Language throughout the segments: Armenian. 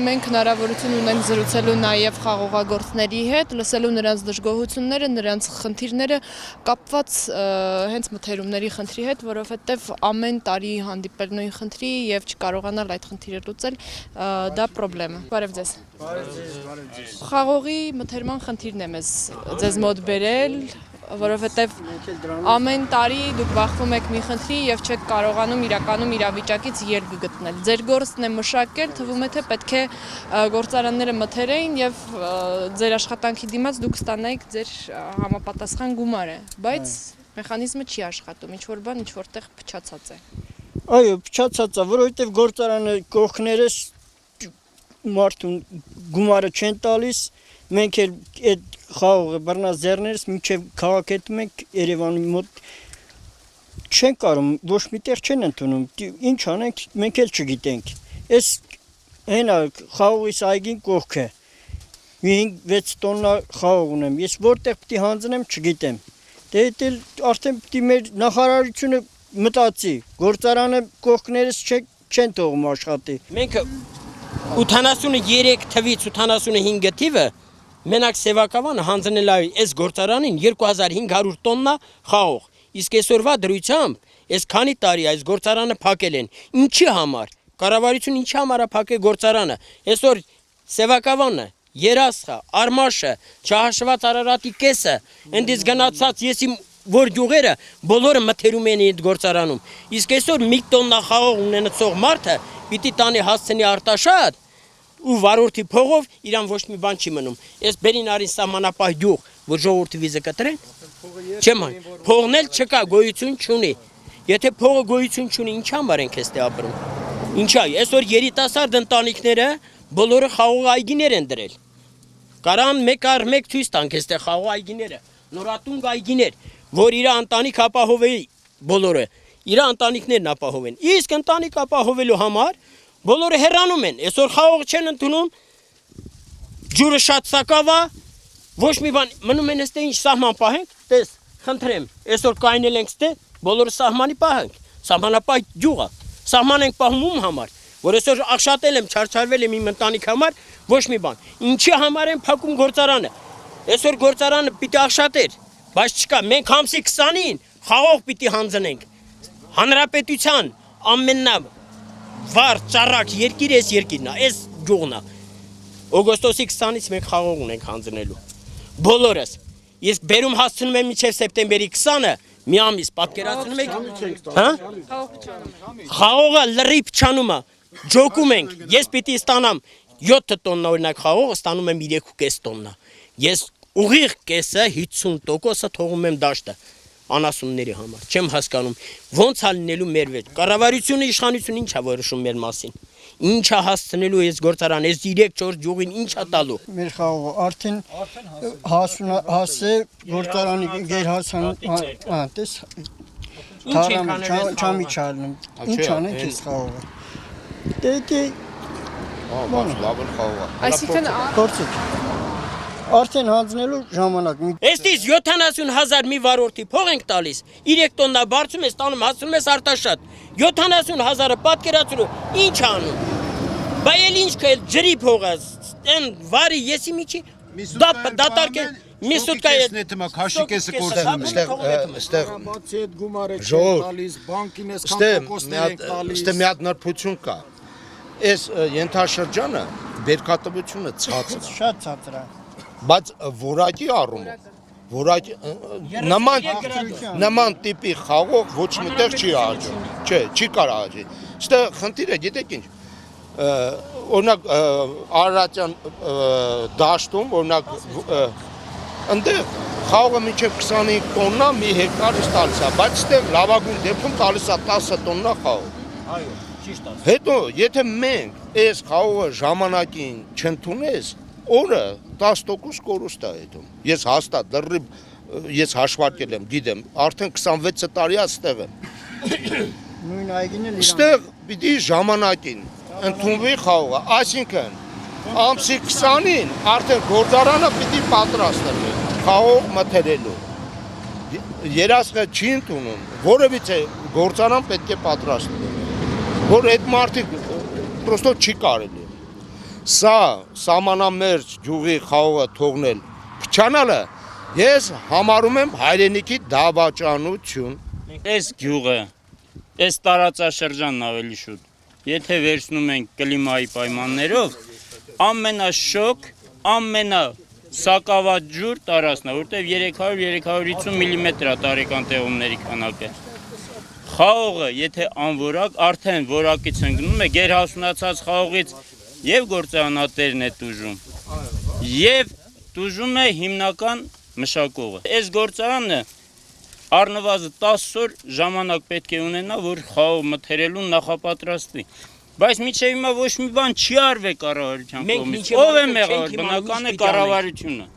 Մենք հնարավորություն ունենք զրուցելու նաև խաղողագործների հետ, լսելու նրանց դժգոհությունները, նրանց խնդիրները կապված հենց մթերումների խնդրի հետ, որովհետև ամեն տարի հանդիպել նույն խնդրի եւ չկարողանալ այդ խնդիրը լուծել, դա խնդրեմ է։ Բարև ձեզ։ Խաղողի մթերման խնդիրն է ձեզ մոտ բերել, որովհետև ամեն տարի դուք բախվում եք մի խնդրի եւ չեք կարողանում իրականում իրավիճակից ելք գտնել։ Ձեր գործն է մշակել, թվում է թե պետք է գործարանները մթերեին եւ ձեր աշխատանքի դիմաց դուք ստանայիք ձեր համապատասխան գումարը, բայց մեխանիզմը չի աշխատում, ինչ որ բան ինչ որտեղ փչացած է։ Այո, փչացած է, որովհետեւ գործարանը կողքներս մարդուն գումարը չեն տալիս, մենք էլ այդ խաղողը բռնազերներս մինչև քաղաքետում ենք Երևանի մոտ չեն կարող, ոչ միտեղ չեն ընդունում, ինչ անենք, մենք էլ չգիտենք, այս հենա խաղողիս այգին կողքը, 5-6 տոննա խաղող ունեմ, ես որտեղ պիտի հանձնեմ չգիտեմ, դե հետ էլ արդեն պիտի մեր նախարարությունը մտածի, գործարանը կողքներս չեն թողում աշխատի։ Մենք 83 թվից 85 թիվը Մենակ Սևակավանը հանձնել է այս գործարանին 2500 տոննա խաղող, իսկ այսօրվա դրությամբ այս քանի տարի այս գործարանը փակել են, ինչի համար, կառավարությունը ինչի համար է փակել գործարանը, այսօր Սևակավանը, Երասխը, Արմաշը, չհաշված Արարատի կեսը, ընդից գնացած ես իմ որ գյուղերը բոլորը մթերում են այդ գործարանում, իսկ այսօր մի տոննա խաղող ունեցող մարդը պիտի տանի հասցնի Արտաշատ ու վարորդի փողով իրան ոչ մի բան չի մնում։ Այս բերին արին սահմանապահ գյուղ, որ ժողովրդի վիզը կտրեն։ Չեմ այն, փողն էլ չկա, գոյություն չունի։ Եթե փողը գոյություն չունի, ինչ համար ենք այստեղ ապրում։ Ինչա, այսօր երիտասարդ ընտանիքները բոլորը խաղող այգիներ են դրել։ Կարան մեկ առ մեկ ցույց տանք այստեղ խաղող այգիները, նորատունգ այգիներ, որ իր ընտանիք ապահովեի բոլորը, իր ընտանիքներն ապահովեն։ Իսկ ընտանիք ապահովելու համար բոլորը հեռանում են, այսօր խաղող չեն ընդունում, ջուրը շատ սակավ է, ոչ մի բան, մնում են այստեղ ինչ սահման պահենք, տես, խնդրեմ, այսօր կայնել ենք ստե, բոլորը սահմանի պահենք, սահմանապահ գյուղ է, սահման ենք պահում ում համար, որ այսօր աղշատել եմ, չարչարվել եմ իմ ընտանիք համար, ոչ մի բան, ինչի համար են փակում գործարանը, այսօր գործարանը պիտի աղշատեր, բայց չկա, մենք ամսի 20-ին խաղող պիտի հանձնենք, հանրապետության ամենա վար ճառակ երկիր էս երկիրն է, էս գյուղն է։ Օգոստոսի 20-ից մենք խաղող ունենք հանձնելու։ Բոլորս։ Իսկ բերում հասցնում եմ մինչև սեպտեմբերի 20-ը, մի ամիս պատկերացնում եք։ Հա? Խաղողը լրի փչանում է, ջոկում ենք։ Ես պիտի ստանամ 7 տոննա օրինակ խաղող, ստանում եմ 3.5 տոննա։ Ես ուղիղ կեսը 50% թողում եմ դաշտը։ Անասունների համար, չեմ հասկանում, ոնց է լինելու մեր վեճ, կառավարությունը իշխանությունը ինչ է որոշում մեր մասին, ինչ է հասցնելու այս գործարան, այս 3-4 գյուղին ինչ է տալու։ Մեր խաղողը արդեն հասե գործարանի գերհասան, տես, չամի չարնում, ինչ անենք այս խաղողը։ Դե, Այսինքն գործեք։ Արդեն հանձնելու ժամանակ։ Էստից 70,000 մի վարորդի փող ենք տալիս, 3 տոննա բարձում ես տանում, հասնում ես Արտաշատ, 70,000-ը պատկերացրու, ինչ անում, բա էլ ինչ կա, ջրի փողը, են վարի եսի միջի, դատարկ է, մի սուտկա է, քաշի կեսը կործանում ստեղ մի հատ նրբություն կա, այս ենթաշրջանը բերքատվությունը ցածր, շատ ցածր է։ Բայց որակի առումով, որակի նման տիպի խաղող ոչ մտեղ չի աճում, չի կարող աճի։ Ստեղ խնդիրը գիտեք ինչ, օրինակ Արարատյան դաշտում, օրինակ ընդեղ խաղողը մինչև 25 տոննա մի հեկտարից տալիս է, բայց ստեղ լավագույն դեպքում տալիս է 10 տոննա խաղող։ այո, ճիշտ է։ Հետո, եթե մենք այս խաղողը ժամանակին չընդունես, օրը 10% կորուստ է հետում, ես հաստատ լրիվ, ես հաշվարկել եմ, գիտեմ, արդեն 26 տարի է ստեղ եմ, նույն այգին էլ ստեղ պիտի ժամանակին ընդունվի խաղողը, այսինքն ամսի 20-ին արդեն գործարանը պիտի պատրաստվի խաղող մթերելու, երասխը չի ընդունում, որևիցե գործարան պետք է պատրաստվի, որ այդ մարդիկ պրոստո չի կարելի, Սա սահմանամերձ գյուղի խաղողը թողնել փչանալը ես համարում եմ հայրենիքի դավաճանություն։ Այս գյուղը, այս տարածաշրջանն ավելի շուտ, եթե վերցնում ենք կլիմայի պայմաններով, ամենաշոկ, ամենասակավաճուր տարածքն է, որտեղ 300-350 մմ է տարեկան տեղումների քանակը։ Խաղողը, եթե անորակ, արդեն որակից ընկնում է, գերհասունացած խաղողից եւ գործարանատերն է տուժում, եւ տուժում է հիմնական մշակողը։ Այս գործարանը առնվազն 10 օր ժամանակ պետք է ունենա, որ խաղող մթերելուն նախապատրաստվի։ Բայց մինչև հիմա ոչ մի բան չի արվել կառավարության կողմից։ Ով է մեղավոր, բնական է կառավարությունը։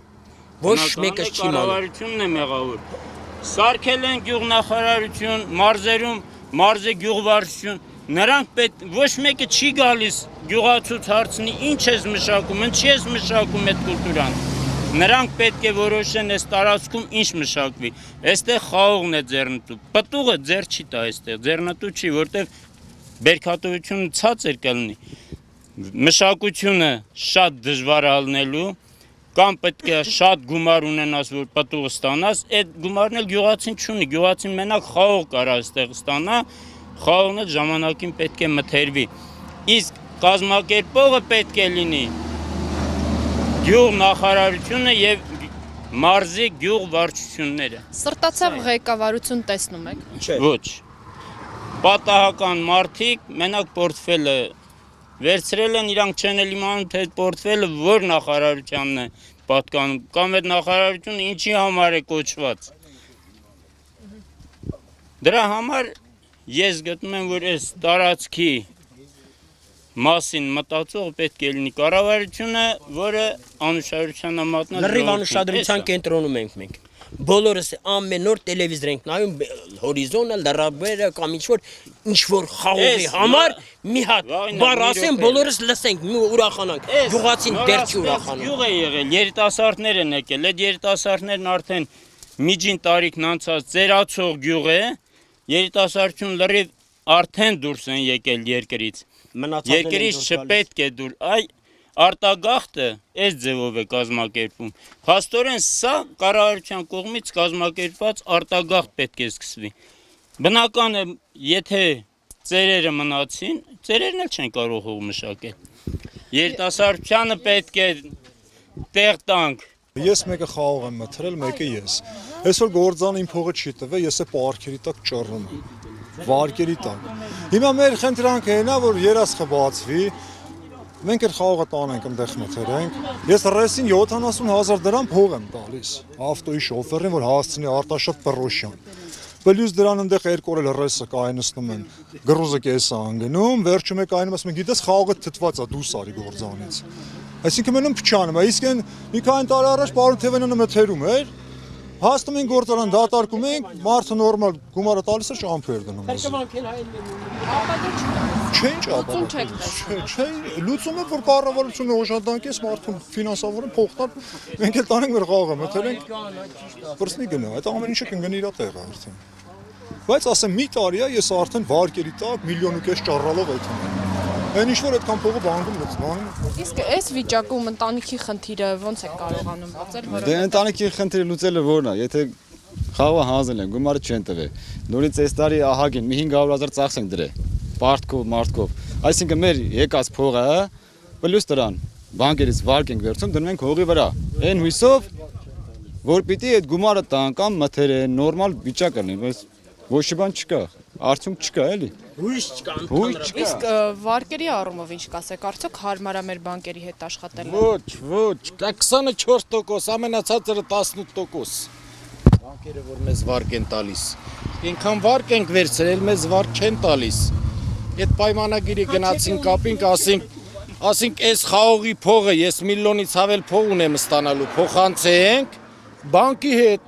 Ոչ մեկը չի մանում։ Կառավարությունն է մեղավոր։ Սարքել են գյուղնախարարություն, մարզերում մարզե գյուղվարչություն, նրանք ոչ մեկը չի գալիս գյուղացուց հարցնի ինչ ես մշակում, ինչի ես մշակում այդ կուլտուրան։ Նրանք պետք է որոշեն այս տարածքում ինչ մշակվի։ Այստեղ խաղողն է ձեռնտու։ Պտուղը ձեռ չի տա այստեղ, ձեռնտու չի, որտեղ բերքատվությունը ցածր կլինի։ Մշակությունը շատ դժվար է ալնելու, կամ պետք է շատ գումար ունենաս, որ պտուղը ստանաս, այդ գումարն էլ գյուղացին չունի, գյուղացին մենակ խաղող կարա այստեղ ստանա, խաղողն էլ ժամանակին պետք է մթերվի։ Իսկ կազմակերպողը պետք է լինի գյուղ նախարարությունը եւ մարզի գյուղ վարչությունները։ Սրտացավ ղեկավարություն տեսնում եք։ Ոչ։ Պատահական մարդիկ մենակ պորտֆելը վերցրել են, իրանք չեն էլ իմանում, թե այդ պորտֆելը որ նախարարությանն է պատկանում, կամ այդ նախարարությունը ինչի համար է կոչված։ Դրա համար ես գտնում եմ, որ այս տարածքի մասին մտածող պետք է լինի կառավարությունը, որը անուշադրության է մատնել։ Լրիվ անուշադրության կենտրոնում ենք մենք։ Բոլորս ամեն օր տելևիզոր ենք նայում, հորիզոնը, լրաբերը կամ ինչ-որ խաղողի համար մի հատ բառ ասեն, բոլորս լսենք, մի ուրախանանք։ Գյուղացին դեռ չի ուրախանում։ Գյուղ է եղել, երիտասարդներ են եկել, այդ երիտասարդներն արդեն միջին տարիքն անցած ծերացող գյուղ է, երիտասարդություն լրիվ արդեն դուրս են եկել երկրից։ Երկրից չպետք է դուր, այ արտագաղթը այս ձևով է կազմակերպում։ Փաստորեն սա կառավարության կողմից կազմակերպված արտագաղթ պետք է սկսվի։ Բնական է, եթե ծերերը մնացին, ծերերն էլ չեն կարող հող մշակել։ Երիտասարդությանը պետք է տեղ տանք։ Ես մեկը խաղող եմ մթրել, մեկը ես։ Այսօր գործանը իմ փողը չի տվել, ես է պարքերի տակ ճռռում եմ։ Վարկերի տակ։ Հիմա մեր խնդրանքը հենա, որ երասխը բացվի, մենք այդ խաղողը տանենք այնտեղ մթերենք։ Ես ռեսին 70,000 դրամ փող եմ տալիս ավտոյի շոֆերին, որ հասցնի Արտաշատ Պռոշյան։ Պլյուս դրան այնտեղ երկու օր էլ ռեսը կայնացնում են, գրուզը կես է անգնում, վերջում է կայնում ասում են, գիտես խաղողը թթված է, դուրս արի գործանից։ Այսինքն մնում փչանում է, իսկ այն մի քանի տարի առաջ պարոն Թևենյանը մթերում էր, հասնում են գործարան դատարկում ենք, մարդը նորմալ գումարը տալիս է ճամփեր դնում։ Չէ, լուծում է, որ կառավարությունը օժանդակի է մարդուն ֆինանսավորեն փող տալ, մենք էլ տանենք մեր խաղողը մթերենք, բրսնի գնա, այդ ամեն ինչը կընկնի իր տեղը արդեն։ Բայց ասեմ մի տարի է ես արդեն վարկերի տակ 1.5 միլիոն ճառալով այդում եմ։ Այն ինչ որ այդքան փողը բանկում լցնում։ Իսկ այս վիճակում ընտանիքի խնդիրը ոնց է կարողանում լուծել, որովհետեւ Դե ընտանիքի խնդիրը լուծելը որն է, եթե խաղը հանձնել են, գումարը չեն տվել։ Նորից այս տարի ահագին մի 500,000 ծախս ենք դրել, պարտքով, մարդկով։ Այսինքն մեր եկած փողը պլյուս դրան բանկերից վարկ ենք վերցում, դնում ենք հողի վրա։ Այն հույսով, որ պիտի այդ գումարը տան կամ մթերեն, նորմալ վիճակ լինի, բայց ոչ մի բան չկա, արդյունք չկա էլի։ Հույս չկա։ իսկ վարկերի առումով ինչ կասեք, արդյոք հարմար է մեր բանկերի հետ աշխատելը։ Ոչ, դա 24%, ամենացածը 18%։ Բանկերը որ մեզ վարկ են տալիս։ Ինքան վարկ ենք վերցրել, մեզ վարկ չեն տալիս։ Այդ պայմանագիրը գնացինք կապինք, ասինք այս խաղողի փողը ես միլիոնից ավել փող ունեմ ստանալու, փոխանցենք բանկի հետ։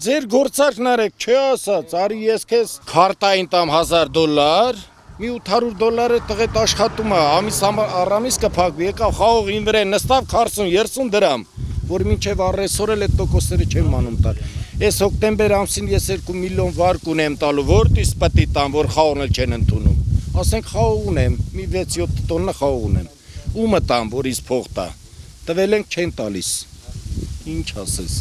Ձեր գործարքն արեք, չի ասած, արի ես քեզ քարտային տամ $1000, մի $800 տղետ աշխատում է, ամիս առամիս կփակվի, եկավ խաղողին վրա նստավ 40-30 դրամ, որ մինչև առեսօր էլ այդ տոկոսները չեմ մանում տալ։ Այս հոկտեմբեր ամսին ես 2 միլիոն վարկ ունեմ տալու, որտից պետք տամ, որ խաղողն էլ չեն ընդունում։ Ասենք խաղող ունեմ, մի 6-7 տոննա խաղող ունեմ։ ումը տամ, որ ինձ փող տա։ Տվել ենք չեն տալիս։ Ինչ ասես։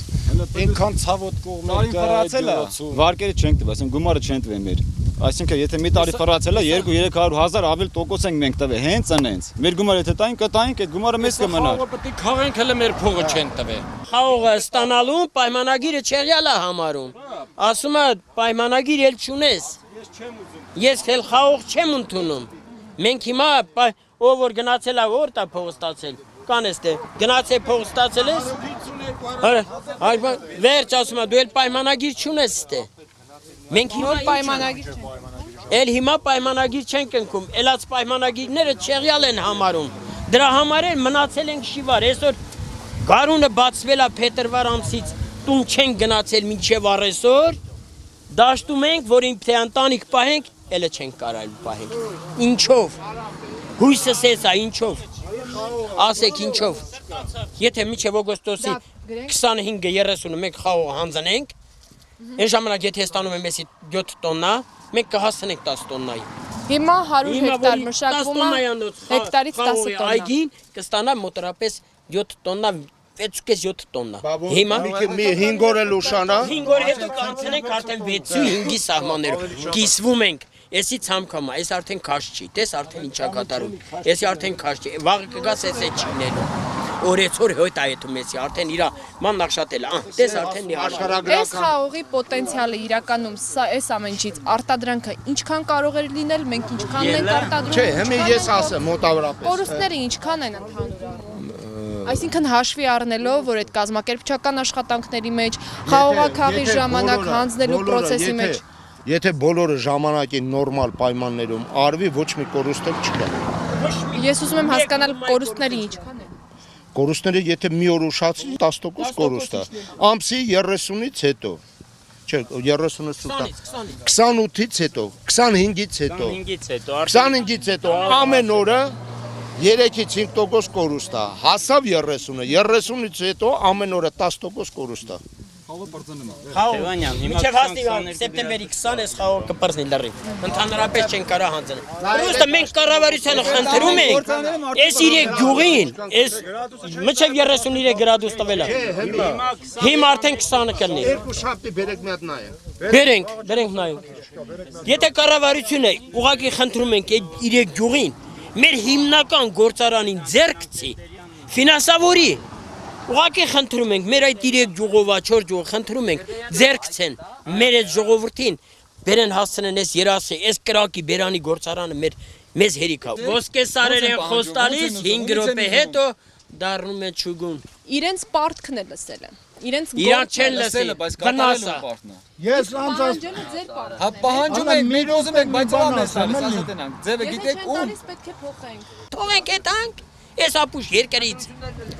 Այնքան ցավոտ կողմ Տարին ֆրացել է, վարկերը չենք տվել, ասենք գումարը չեն տվել մեր։ Այսինքն եթե մի տարի ֆրացել է 2-300 հազար ավել տոկոս ենք մենք տվել, հենց անենց։ Մեր գումարը եթե տային, կտայինք, այդ գումարը մեզ կմնար։ Խաղը պետք է քաղենք հələ մեր փողը չեն տվել։ Խաղողը ստանալու պայմանագիրը չեղյալ է համարում։ Ասում է պայմանագիր ել չունես։ Ես էլ խաղող չեմ ընդունում։ Մենք հիմա ով որ գնացել է որ տա փող ստացել։ Կան էստե գնացել փող ստացել ես։ Վերջ ասում է դու էլ պայմանագիր չունես ստե։ Մենք հիմա պայմանագիր էլ հիմա պայմանագիր չենք ընկում, ելած պայմանագիրները չեղյալ են համարում։ Դրա համար էլ մնացել ենք շիվար։ Այսօր գարունը բացվել է փետրվար ամսից, տուն չենք գնացել մինչև առեսօր։ Դաշտում ենք, որ ինքը ընտանիք պահենք, ելը չենք կարայլ պահենք։ Ինչով։ Հույսս էսա ինչով։ Ասեք ինչով։ Եթե մինչև օգոստոսի 25-30-ը մենք խաղողը հանձնենք, այն ժամանակ եթե ստանում եմ էսի 7 տոննա, մենք կհասնենք 10 տոննայի։ Հիմա 100 հեկտար մշակվում է, հեկտարից 10 տոննա։ Այգին կստանա մոտորապես 7 տոննա, 6-7 տոննա։ Հիմա մի 5 օր էլ ուշանա։ 5 օր հետո կանցնենք արդեն 6-5-ի սահմաններով։ Կիսվում ենք։ Էսի ցամքամա, էս արդեն քաշ չի, տես արդեն ինչա կատարում։ Էսի արդեն քաշ չի, վաղը կգաս էս է չինելու։ Օրեցօր հոյտ այդում էսի, արդեն իրա ման նախշատել, տես արդեն մի Այս խաղողի պոտենցիալը իրականում սա այս ամեն ինչից արտադրանքը ինչքան կարող է լինել, մենք ինչքան ենք արտադրում։ Չէ, հիմա ես ասեմ մոտավորապես։ Կորուստները ինչքան են ընդհանուր առմամբ։ Այսինքն հաշվի առնելով, որ այդ կազմակերպչական աշխատանքների մեջ, խաղողակաղի ժամանակ հանձնելու process-ի մեջ Եթե բոլորը ժամանակին նորմալ պայմաններում արվի, ոչ մի կորուստ չկա։ Ես ուզում եմ հասկանալ կորուստները ինչքան են։ Կորուստները եթե մի օր ուշացնի 10% կորուստ է։ Ամսի 30-ից հետո։ Չէ, 30-ից 28-ից հետո, 25-ից հետո։ 25-ից հետո ամեն օրը 3-ից 5% կորուստ է։ Հասավ 30-ը, 30-ից հետո ամեն օրը 10% կորուստ է։ Խաղողանյան, մինչև հասնի սեպտեմբերի 20 էս խաղողը կպրծնի լրիվ։ Ընդհանրապես չեն կարա հանձնել։ Պրոստը մենք կառավարությանը խնդրում ենք, էս 3 գյուղին, էս մինչև 33 գրադուս տվել է։ Հիմա արդեն 20-ը կլինի։ Երկու շաբթի բերեք մի հատ նայեք։ Բերենք նայենք։ Եթե կառավարությունը ուղղակի խնդրում ենք այդ 3 գյուղին, մեր հիմնական գործարանին ձեռքցի, ֆինանսավորի Ուղղակի խնդրում ենք, մեր այդ 3 գյուղովա 4 գյուղը խնդրում ենք, ձեռքցեն մեր այդ ժողովրդին, բերեն հասցնեն այս երասը, այս կրակի բերանի գործարանը մեզ հերիքա։ Ոսկե սարեր են խոստալիս 5 րոպե հետո դառնում է ճուգուն։ Իրենց պարտքն է լսել են։ Իրենց Իրանք չեն լսել, բայց կատարելու պարտն է։ Ես անձամբ ձեր պարտքն է։ Հա պահանջում ենք, մենք ուզում ենք, բայց ո՞ւմ է ասած ասացենանք։ Ձևը գիտեք ում։ Պետք է փոխենք։ Թողենք այդանք։ Ես ապուշ երկրից։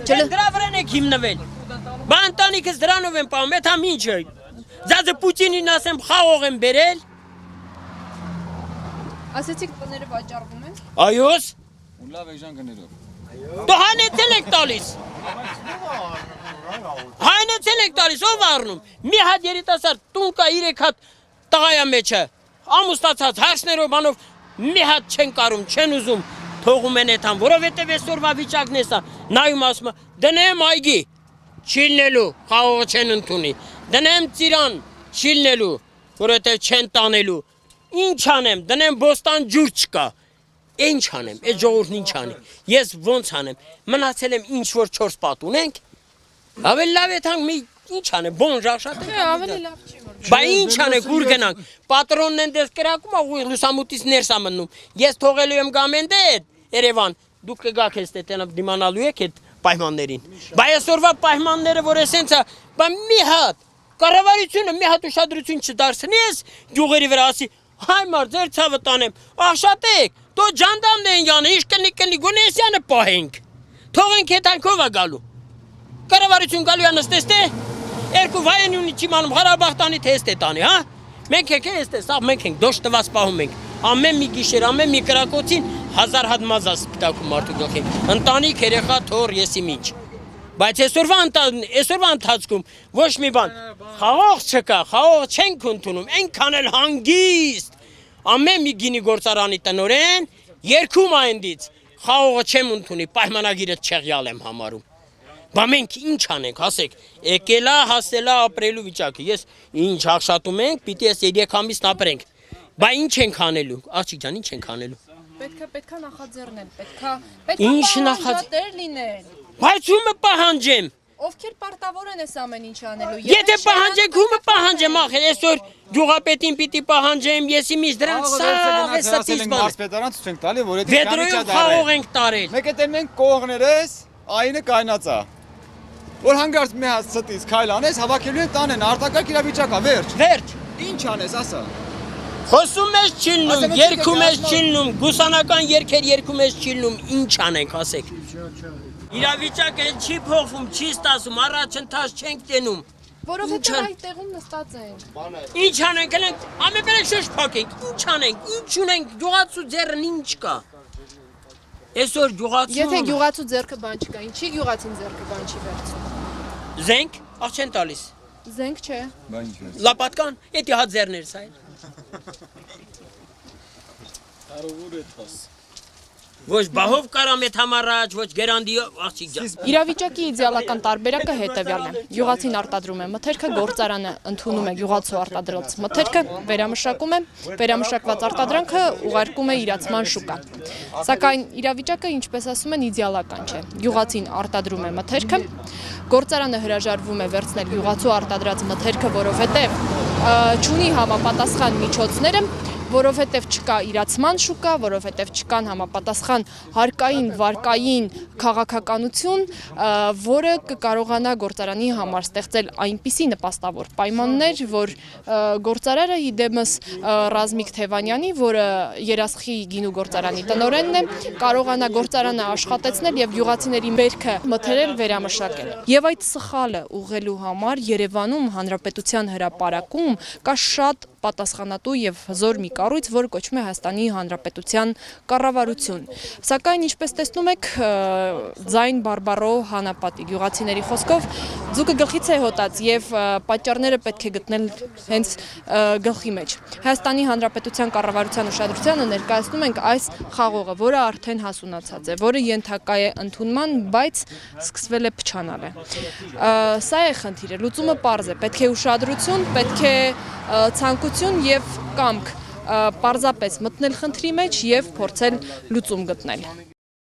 Դրա վրան եք հիմնվել։ Բանտանիքս դրանով են պահում, այդ համ ինչ է։ Ձազը Պուտինին ասեմ խաղող են բերել։ Ասեցիք տները վաճառվում են։ Այոս։ Ու լավ եք ժանգներով։ Դու հանեցել եք տալիս։ Հանեցել եք տալիս, ով առնում։ Մի հատ երիտասարդ տուն կա 3 հատ տղայա մեջը։ Ամուսնացած հարցներով բանով մի հատ չեն կարում, չեն ուզում։ Թողում են այդան, որովհետև այսօրվա վիճակն է սա, նայում ասում է, դնեմ այգի, չիլնելու, խաղողը չեն ընդունի, դնեմ ծիրան, չիլնելու, որովհետև չեն տանելու, ինչ անեմ, դնեմ բոստան ջուր չկա, ինչ անեմ, այդ ժողովուրդն ինչ անի, ես ոնց անեմ, մնացել եմ ինչ որ 4 պատ ունենք, ավելի լավ էթանք մի ինչ անեմ, բոն ժաշատ ենք, Ավելի լավ չի որ։ Բա ինչ անենք, ուր գնանք, պատրոնն են դες կրակում, աղուի լուսամուտից ներս ամնում, ես թողելու եմ գամենդե էդ, Երևան, դուք կգաք ես տենը դիմանալու եք այդ պայմաններին։ Բա այսօրվա պայմանները, որ էսենց է, բա մի հատ, կառավարությունը մի հատ ուշադրություն չդարձնի ես գյուղերի վրա ասի, հայ մարդ, ձեր ցավը տանեմ, աղշատեք, դու ջանդամն են յանը, ինչ կնի գոնեսյանը պահենք, թողենք հետանքով է գալու, կառավարություն գալու է նստեստե, երկու վայեն ունի չիմանում, Ղարաբաղտանի թե էստե տանի, հա, մենք եք էստե, սաղ մենք ենք, դոշ տված պահում ենք, ամեն մի գիշեր, ամեն մի կրակոցին 1000 հատ մազա սպիտակում մարդու գլխին, ընտանիք, երեխա, թոր, եսի միջ, բայց այսօրվա ընթացքում ոչ մի բան, խաղող չկա, խաղող չենք ընդունում, այնքան էլ հանգիստ, ամեն մի գինի գործարանի տնօրեն, երկում այնտից, խաղողը չեմ ընդունի, պայմանագիրը չեղյալ եմ համարում։ Բա մենք ինչ անենք, ասեք, եկելա, հասելա ապրելու վիճակը։ Ես ինչ աղշատում ենք, պիտի ես 3 ամիս ապրենք։ Բա ինչ ենք անելու, աղջիկ ջան, ինչ ենք անելու։ Պետքա նախաձեռնել, Ինչ նախաձեռնել լինել։ Բայց ումը պահանջեմ։ Ովքեր պարտավոր են այս ամեն ինչ անելու։ Եթե պահանջեք, ումը պահանջեմ, ախր այսօր գյուղապետին պիտի պահանջեմ, ես իմիջ դրանց սաղ է ստից բան։ Մարզպետարան ցույց ենք տալի, որ եթե Վեդրոյում խաղող ենք տարել։ Մեկ էլ մենք կողներես, այնը կայնացա։ Որ հանգարց մի հատ ստից քայլ անես, հավաքելու են տանեն, արտակարգ իրավիճակա, վերջ։ Վերջ։ Ինչ անես, ասա։ Խոսում ես չիլնում, երգում ես չիլնում, գուսանական երգեր երգում ես չիլնում, ինչ անենք, ասեք։ Իրավիճակը չի փոխվում, չի ստացվում, առաջընթաց չենք տենում։ Որովհետև այդտեղում նստած ենք։ Ինչ անենք, ենք ամենբերեք շոշ փակենք, ինչ անենք, ինչ ունենք, գյուղացու ձեռն ինչ կա։ Այսօր գյուղացու Եթե գյուղացու ձեռքը բան չկա, ինչի գյուղացին ձեռքը բան չի վերցնում։ Զենք, աղ չեն տալիս։ Զենք չէ։ Լապատկան, էդի հա ձեռներս այլ։ Ոչ բահով կարամ էդ համառաջ, ոչ գերանդիով, աղջիկ ջան։ Իրավիճակի իդեալական տարբերակը հետևյալն է։ Գյուղացին արտադրում է մթերքը, գործարանը ընդունում է գյուղացու արտադրած մթերքը, վերամշակում է, վերամշակված արտադրանքը ուղարկում է իրացման շուկա։ Սակայն իրավիճակը, ինչպես ասում են, իդեալական չէ։ Գյուղացին արտադրում է մթերքը, գործարանը հրաժարվում է վերցնել գյուղացու արտադրած մթերքը, որովհետև չունի համապատասխան միջոցները, որովհետև չկա իրացման շուկա, որովհետև չկան համապատասխան հարկային, վարկային քաղաքականություն, որը կկարողանա գործարանի համար ստեղծել այնպիսի նպաստավոր պայմաններ, որ գործարարը իդեմս Ռազմիկ Թևանյանի, որը Երասխի գինու գործարանի տնօրենն է, կարողանա գործարանը աշխատեցնել եւ գյուղացիների բերքը մթերել, վերամշակել։ Եվ այդ սխալը ուղղելու համար Երևանում Հանրապետության հրապարակում կա շատ պատասխանատու եւ հզոր մի կառույց, որը կոչվում է Հայաստանի Հանրապետության կառավարություն։ Սակայն ինչպես տեսնում եք, ձայն բարբառո հանապատի գյուղացիների խոսքով ձուկը գլխից է հոտած եւ պատճառները պետք է գտնել հենց գլխի մեջ։ Հայաստանի Հանրապետության կառավարության ուշադրությանը ներկայացնում ենք այս խաղողը, որը արդեն հասունացած է, որը ենթակա է ընդունման, բայց սկսվել է փչանալը։ Սա է խնդիրը, լուծումը պարզ է, պետք է ուշադրություն, պետք է ցանկություն եւ կամք պարզապես մտնել խնդրի մեջ եւ փորձել լուծում գտնել։